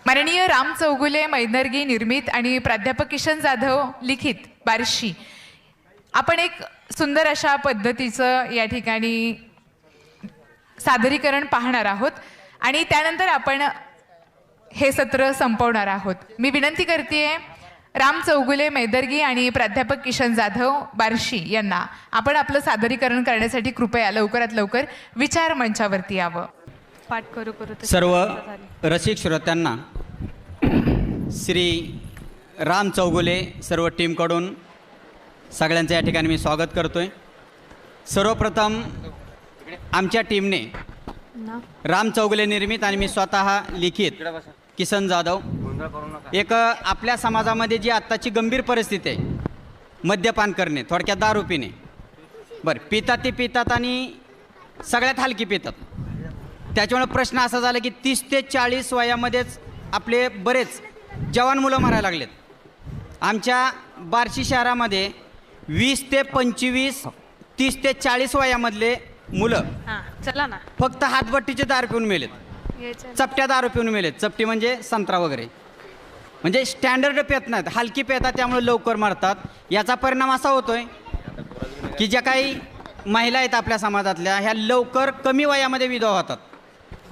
माननीय राम चौगुले मैदर्गी निर्मित आणि प्राध्यापक किशन जाधव लिखित बार्शी, आपण एक सुंदर अशा पद्धतीचं या ठिकाणी सादरीकरण पाहणार आहोत आणि त्यानंतर आपण हे सत्र संपवणार आहोत. मी विनंती करतेय राम चौगुले मैदर्गी आणि प्राध्यापक किशन जाधव बार्शी यांना आपण आपलं सादरीकरण करण्यासाठी कृपया लवकरात लवकर विचार मंचावरती यावं. पाठ करू सर्व रसिक श्रोत्यांना श्री राम चौगुले सर्व टीमकडून सगळ्यांचं या ठिकाणी मी स्वागत करतोय. सर्वप्रथम आमच्या टीमने राम चौगुले निर्मित आणि मी स्वतः लिखित किसन जाधव एक आपल्या समाजामध्ये जी आत्ताची गंभीर परिस्थिती आहे, मद्यपान करणे, थोडक्यात दारू पिणे. बरं, पितात ते पितात आणि सगळ्यात हलकी पितात. त्याच्यामुळे प्रश्न असा झाला की 30 ते 40 वयामध्येच आपले बरेच जवान मुलं मरायला लागलेत. आमच्या बार्शी शहरामध्ये 20 ते 25, 30 ते 40 वयामधले मुलं चला ना फक्त हातभट्टीचे दारू पिऊन मेलेत, चपट्या दारू पिऊन मेलेत. चपटी म्हणजे संत्रा वगैरे, म्हणजे स्टँडर्ड पेत नाहीत, हलकी पेतात, त्यामुळे लवकर मरतात. याचा परिणाम असा होतोय की ज्या काही महिला आहेत आपल्या समाजातल्या, ह्या लवकर कमी वयामध्ये विधवा होतात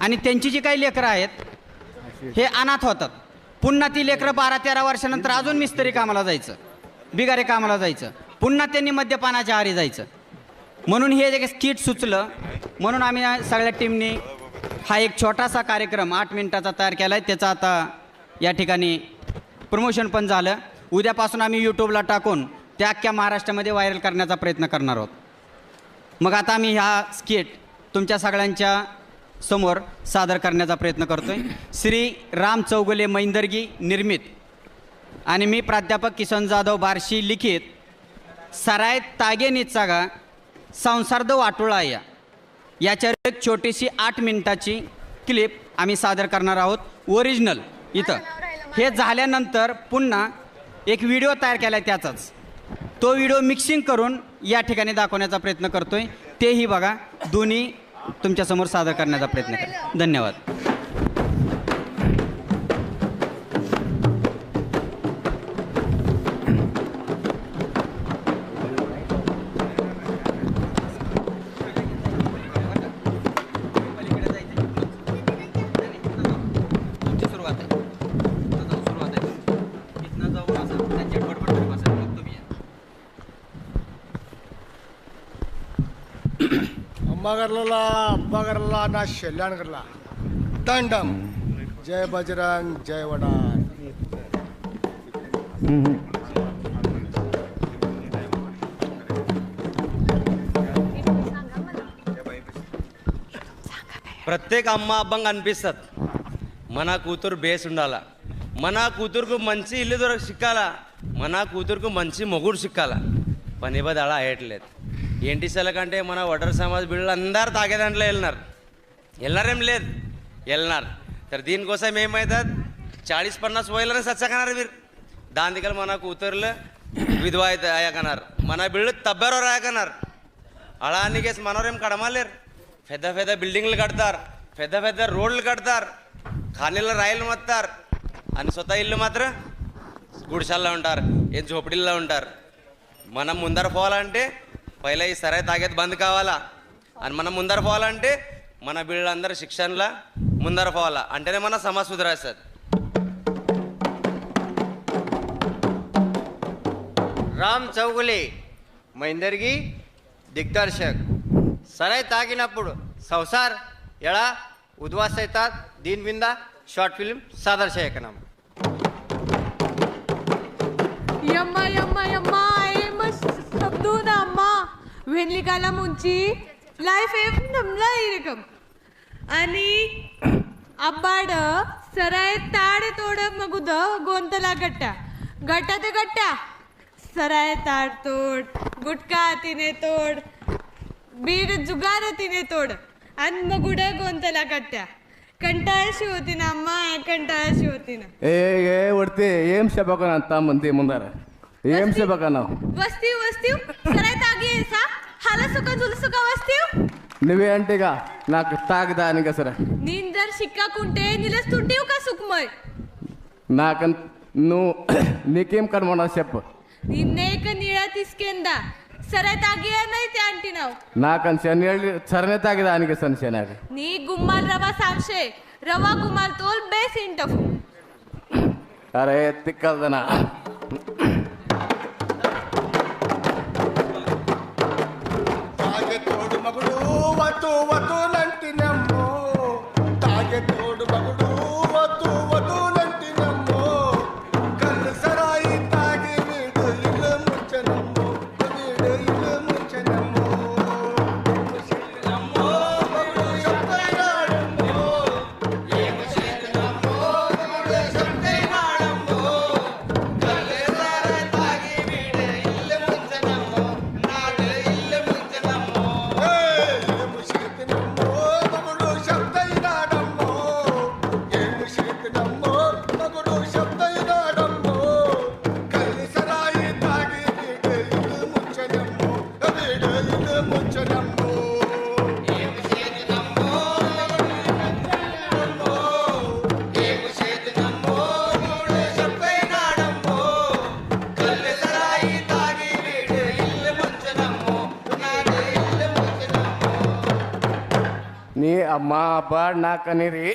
आणि त्यांची जी काही लेकरं आहेत हे अनाथ होतात. पुन्हा ती लेकरं 12-13 वर्षानंतर अजून मिस्त्री कामाला जायचं, बिगारे कामाला जायचं, पुन्हा त्यांनी मद्यपानाच्या आहारी जायचं. म्हणून हे जे स्किट सुचलं, म्हणून आम्ही सगळ्या टीमने हा एक छोटासा कार्यक्रम 8 मिनिटाचा तयार केला आहे. त्याचं आता या ठिकाणी प्रमोशन पण झालं. उद्यापासून आम्ही यूट्यूबला टाकून त्या अख्ख्या महाराष्ट्रामध्ये व्हायरल करण्याचा प्रयत्न करणार आहोत. मग आता आम्ही ह्या स्किट तुमच्या सगळ्यांच्या समोर सादर करण्याचा प्रयत्न करतोय. श्री राम चौगुले मैदर्गी निर्मित आणि मी प्राध्यापक किसन जाधव बार्शी लिखित सराय तागे निचागा संसार्द वाटोळा याच्यावर एक छोटीशी 8 मिनिटाची क्लिप आम्ही सादर करणार आहोत. ओरिजिनल इथं हे झाल्यानंतर पुन्हा एक व्हिडिओ तयार केला आहे, त्याचाच तो व्हिडिओ मिक्सिंग करून या ठिकाणी दाखवण्याचा प्रयत्न करतोय. तेही बघा, दोन्ही तुमच्यासमोर सादर करण्याचा प्रयत्न करा. धन्यवाद. अम्मा करला ना शेल्याण करला. दंडम. जय बजरंग जय वडार. ప్రత్యేక అమ్మ అబ్బంగా అనిపిస్తుంది. మన కూతురు బేస్ ఉండాలా, మన కూతురుకు మంచి ఇల్లు సిక్కాలా, మన కూతురుకు మంచి మొగుడు సిక్కాలా. పని బది అలా అయ్యట్లేదు. ఏంటి సెలకంటే మన వడర్ సమాజ్ బిడ్డలు అందరు తాగే దాంట్లో వెళ్ళినారేం లేదు, వెళ్ళినారు. तर దీనికోసం ఏమవుతుంది, 40-50 వయలోనే సచ్చకన్నారు మీరు. దాని దగ్గర మన కూతురులు విధవా అయితే అయ్యాకన్నారు, మన బిడ్డలు తబ్బెరవారు అయ్యాకన్నారు. అలా అన్నికేసి మనోరేం కడమలేరు. పెద్ద పెద్ద బిల్డింగ్లు కడతారు, పెద్ద పెద్ద రోడ్లు కడతారు, ఖాళీలో రైలు మత్తారు అని స్వతः ఇల్లు మాత్రం గుడిసెల్లో ఉంటారు, ఏం झोपडीల్లో ఉంటారు. మనం ముందర పోవాలంటే పైలా ఈ సరాయి తాగేది బంద్ కావాలా అని మనం ముందర పోవాలంటే మన బిడ్డలందరూ శిక్షణలా ముందర పోవాలా, అంటేనే మన సమాజ్ సుధరాస్తుంది. రామ్ చౌగులే मैदर्गी दिग्दर्शक. सराई తాగినప్పుడు संसार ఎలా उद्वास येतात దీని మీద షార్ట్ ఫిల్మ్ సాదర్ చేయకనం. यम्मा यम्मा यम्मा शब्दू ना अम्मा वेनलिकाला मुंची लाईफ एम नमला इरकम आणि अब्बाड सराय ताड तोड मगुद गोंतला गट्टा गट्टा ते गट्टा सराय ताड तोड गुटका तिने तोड बीड जुगार तिने तोड आणि मगुड गोंतला गट्टा कंटाळशी होती ना अम्मा, कंटाळशी होती ना. ఏ ఒడితే ఏం చెప్పకన అంత మంది ముందర ఏం చెప్పకన वस्तीव वस्तीव सराय तागी सा हाला सुका जुल सुका वस्तीव నువ్వే అంటేగా నాకు తాగదానికి అసలు ನೀನ್ ಜರ್ ಸಿಕ್ಕಾಕುಂಟೆ ನಿಲ್ಲಿಸ್తుంಟೇವು ಕಾ ಸುಕ್ಮಯ್ నాకు నువ్వు నీకేం కనుమన్నా చెప్పు ನಿನ್ನೇಕ ನೀಳ ತಿಸ್ಕೆಂದ ಸರತಾಗಿ ಏನೈತೆ ಆಂಟಿ ನಾವು నాకని శని సరనే తాగదానికి సని శనాకి ನೀ ಗುಮ್ಮಲ್ ರವಾ ಸಾಕ್ಷೆ ರವಾ ಗುಮ್ಮಲ್ ತೋಲ್ ಬೇಸ್ ಇಂಟಫ್ అరే తిక్కదనా తాగే తోడు మగుడు వతు వతులంటినమ్మో తాగే తోడు మగుడు వతు వతులంటినమ్మో కళ్ళు సరాయి తాగి వీడు ఇల్లు ముంచనమ్మో వీడు ఇల్లు ముంచనమ్మో నమ్మో మగుడు శబ్దైనాడమ్మో ఏమ చేతనమ్మో మగుడు శబ్దైనాడమ్మో కళ్ళు సరాయి తాగి వీడు ఇల్లు ముంచనమ్మో నాడు ఇల్లు ముంచనమ్మో ఏమ చేతనమ్మో మగుడు శబ్దైనాడమ్మో ఏమ చేతనమ్మో మగుడు శబ్దైనాడమ్మో కళ్ళు సరాయి తాగి వీడు ఇల్లు ముంచనమ్మో వీడు ఇల్లు ముంచనమ్మో ఏమ చేతనమ్మో ఏమ చేతనమ్మో మగుడు శబ్దైనాడమ్మో కళ్ళు సరాయి తాగి వీడు ఇల్లు ముంచనమ్మో నాడు ఇల్లు ముంచనమ్మో నీ అమ్మ అబ్బా నాకనిరి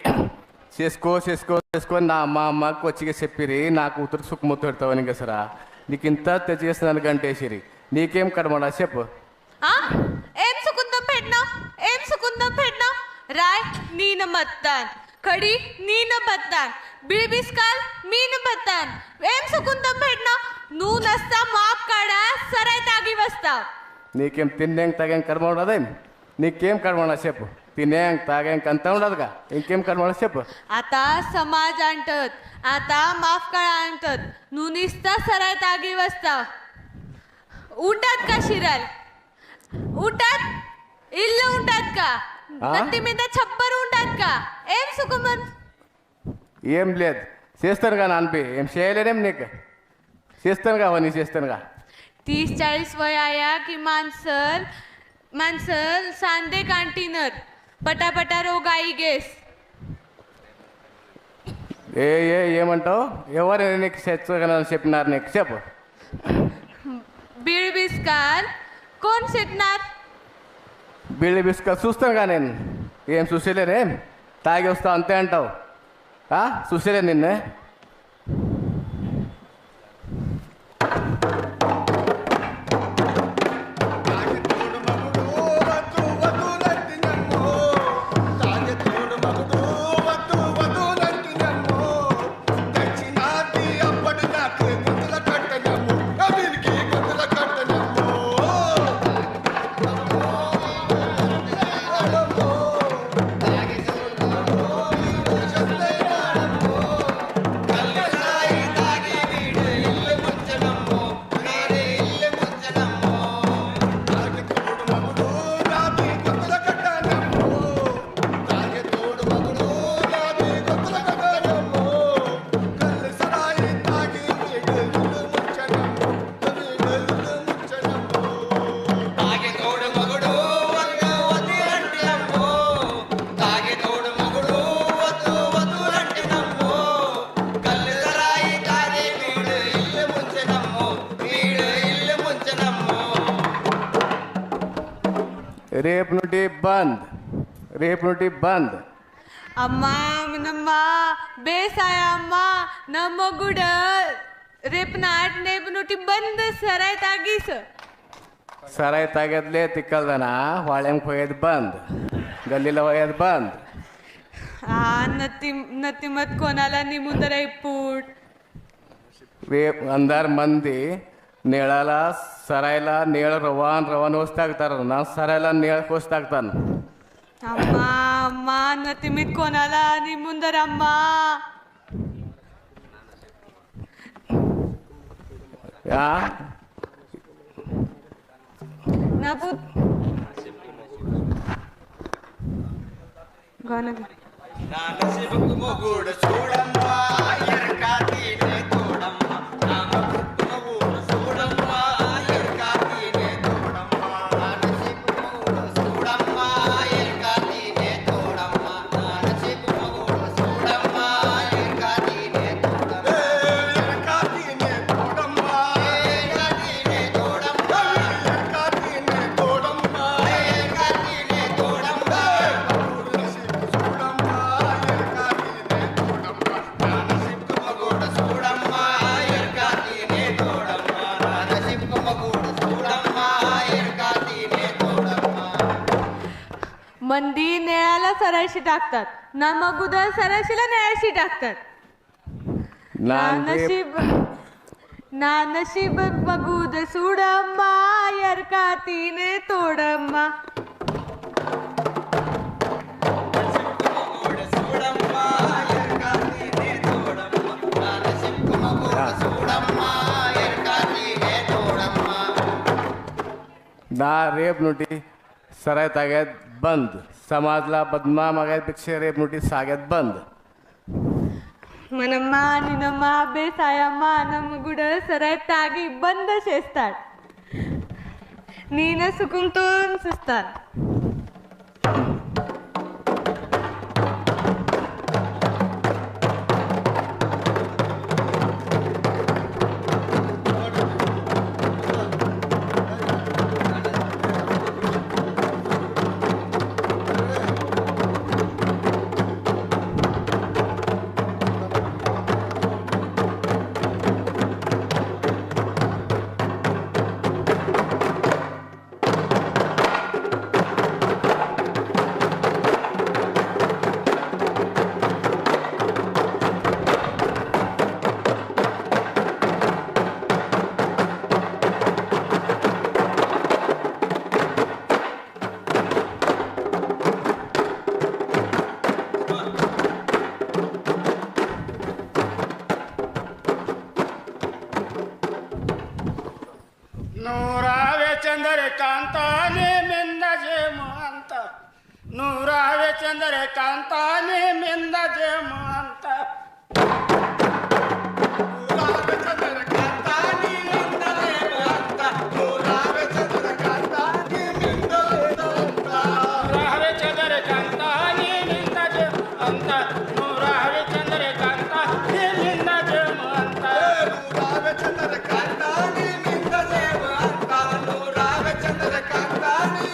చేసుకో నా అమ్మకి వచ్చి చెప్పిరి నా కూతురు సుఖముత్తు పెడతావని కసరా నీకు ఇంత తెచ్చేస్తున్నాను గంటేసిరి నీకేం కడమడా చెప్పు ఆ ఏం సుకుందం పెట్టినా ఏం సుకుందం పెట్టినా రాయ్ ನೀನ ಬತ್ತಾನ್ ಕಡಿ ನೀನ ಬತ್ತಾನ್ ಬಿಳಿಬಿಸ್ಕಾಲ್ ಮೀನ ಬತ್ತಾನ್ ಏಂ ಸುకుందం పెట్టినా నువ్వు నస్తా మాప్ కాడ సరై తాగి వస్తావ్ నీకేం తినేం తాగేం కర్మ ఉండదేం నీకేం కర్మ ఉండదు చెప్పు తినేం తాగేం అంత ఉండదుగా ఇంకేం కర్మ ఉండదు చెప్పు आता समाज आणतात आता माफ काळा आणतात నువ్వు निस्ता सराय तागी वस्ताव उठात का शिराल उठात इल्ल उठात का ఆ? नत्ती మీద छप्पर उठात का ఏం సుకుమన్ ఏం లేదు చేస్తానుగా నాన్నపి ఏం చేయలేనేం నీకు చేస్తానుగా అవన్నీ చేస్తానుగా 30-40 वय आया की माणसं सांदे कांटीनर पटापटा रोग आई गेस ఏమంటావు ఎవరు నీకు చెప్పినారు నీకు చెప్పు बीळ बिस्काल कोण सेटणार బిల్లి బిస్క చూస్తానుగా నేను ఏం చూసేలేనేం తాగి వస్తావు అంతే అంటావు చూసేలే నిన్నే తాగే తోడు మగుడు వతు వతులంటినమ్మో తాగే తోడు మగుడు వతు వతులంటినమ్మో తెచ్చినాది అప్పటి నాకు గుంతుల కట్టనమ్మో వీరికి గుంతుల కట్టనమ్మో తాగే తోడు మగుడు శబ్దైనాడమ్మో కళ్ళు సాయి తాగి వీడు ఇల్లు ముంచనమ్మో నాడే ఇల్లు ముంచనమ్మో తాగే తోడు మగుడు నాది గుంతుల కట్టనమ్మో తాగే తోడు మగుడు నాది గుంతుల కట్టనమ్మో కళ్ళు సరాయి తాగి వీడు ఇల్లు ముంచనమ్మో వీడు ఇల్లు ముంచనమ్మో తాగే తోడు మగుడు వద్దు వద్దులంటినమ్మో తాగే తోడు మగుడు వద్దు వద్దులంటినమ్మో కళ్ళు సరాయి తాగి వీడు ఇల్లు ముంచనమ్మో వీడు ఇల్లు ముంచనమ్మో రేపు నుండి బంద్ अम्मा नम्मा बेसाया अम्मा नमगुड रेप नाट नेप नुटी बंद सराय तागीस सराय ताग्यातले तिकलदाना वाळ्यांक होयत बंद गल्लीला होयत बंद आ नती नती मत कोणाला निमुंदर पूट రేపు అందరు మంది నీళ్ళలా సరాయిలా నీళ్ళ రవాన్ వస్తాగుతారు నా సరాయిలా నీళ్ళకి వస్తాగుతాను अम्मा अम्मा नती मित कोणाला निमुंदर अम्मा नपू गाणं गा. నా నసీబుకు మొగుడు చూడమ్మా ఎరకాతీనే తోడమ్మా నా మొగుడు చూడమ్మా ఎరకాతీనే తోడమ్మా నా నసీబుకు మొగుడు చూడమ్మా मंदी नेळाला सरायशी टाकतात ना मग उद्या सराशीला नेळाशी टाकतात ना नशीब बघूद सुडम्मा यरकातीने तोडम्मा ना रेप नोटी सराय ताग्यात बंद समाजला बदनाम मागायपेक्षा रेप नोटी साग्यात बंद मनम्मा निनम्मा बेसायम्मा नमगुड सराय तागी बंद शेस्तात नीन सुकुंतून सुस्तात ನೂರಾವೆ ಚಂದ್ರಕಾಂತಾನೆ ಮಿಂದ ಜೇಮಂತ ನೂರಾವೆ ಚಂದ್ರಕಾಂತಾನೆ ಮಿಂದ ಜೇಮಂತ ನೂರಾವೆ ಚಂದ್ರಕಾಂತಾನೆ ಮಿಂದ ಜೇಮಂತ ನೂರಾವೆ ಚಂದ್ರಕಾಂತಾನೆ ಮಿಂದ ಜೇಮಂತ ನೂರಾವೆ ಚಂದ್ರಕಾಂತಾನೆ ಮಿಂದ ಜೇಮಂತ ನೂರಾವೆ ಚಂದ್ರಕಾಂತಾನೆ ಮಿಂದ ಜೇಮಂತ ನೂರಾವೆ ಚಂದ್ರಕಾಂತಾನೆ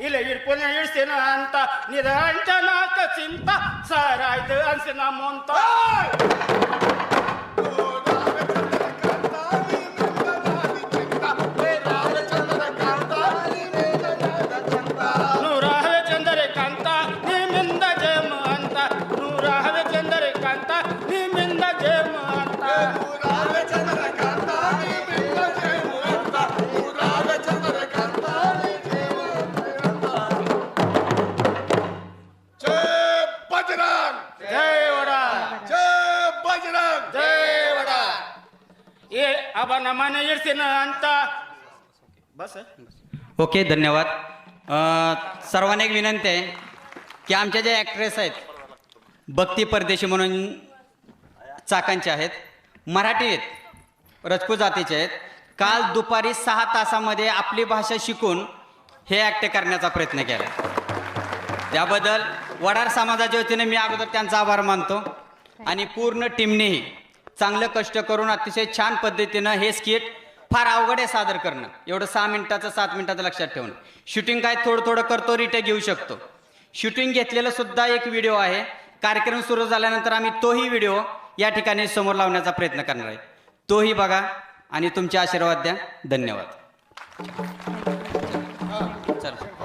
ಇಲ್ಲ ಇಡ್ಪುನ ಇಳಿಸ್ತೇನ ಅಂತ ನಿರಂಜನಾಕ ಚಿಂತ ಸಾರಾಯ್ತು ಅನ್ಸಿನ ಮೊಂತ ನೂರಾವೆ ಚಂದ್ರಕಾಂತ ನಿಮ್ಮಿಂದ ಜೇಮ ಅಂತ ನೂರಾವೆ ಚಂದ್ರಕಾಂತ ನಿಮ್ಮಿಂದ ಜೇಮ ಅಂತ ನೂರಾವೆ ಚಂದ್ರಕಾಂತ ನಿಮ್ಮಿಂದ ಜೇಮ ಅಂತ ನೂರಾವೆ ಚಂದ್ರಕಾಂತ आबा नमाने इर्सिन अंत बस ओके धन्यवाद. सर्वांना एक विनंती आहे की आमच्या ज्या ॲक्ट्रेस आहेत भक्ती परदेशी म्हणून चाकांचे आहेत, मराठी आहेत, राजपूत जातीचे आहेत. काल दुपारी 6 तासामध्ये आपली भाषा शिकून हे ॲक्ट करण्याचा प्रयत्न केला. त्याबद्दल वडार समाजाच्या वतीने मी अगोदर त्यांचा आभार मानतो आणि पूर्ण टीमनेही चांगलं कष्ट करून अतिशय छान पद्धतीनं हे स्किट फार अवघड आहे सादर करणं. एवढं 6 मिनिटाचं 7 मिनिटाचं लक्षात ठेवणं. शूटिंग काय थोडं थोडं करतो, रिटेक घेऊ शकतो. शूटिंग घेतलेलं सुद्धा एक व्हिडिओ आहे. कार्यक्रम सुरू झाल्यानंतर आम्ही तोही व्हिडिओ या ठिकाणी समोर लावण्याचा प्रयत्न करणार आहे. तोही बघा आणि तुमचे आशीर्वाद द्या. धन्यवाद.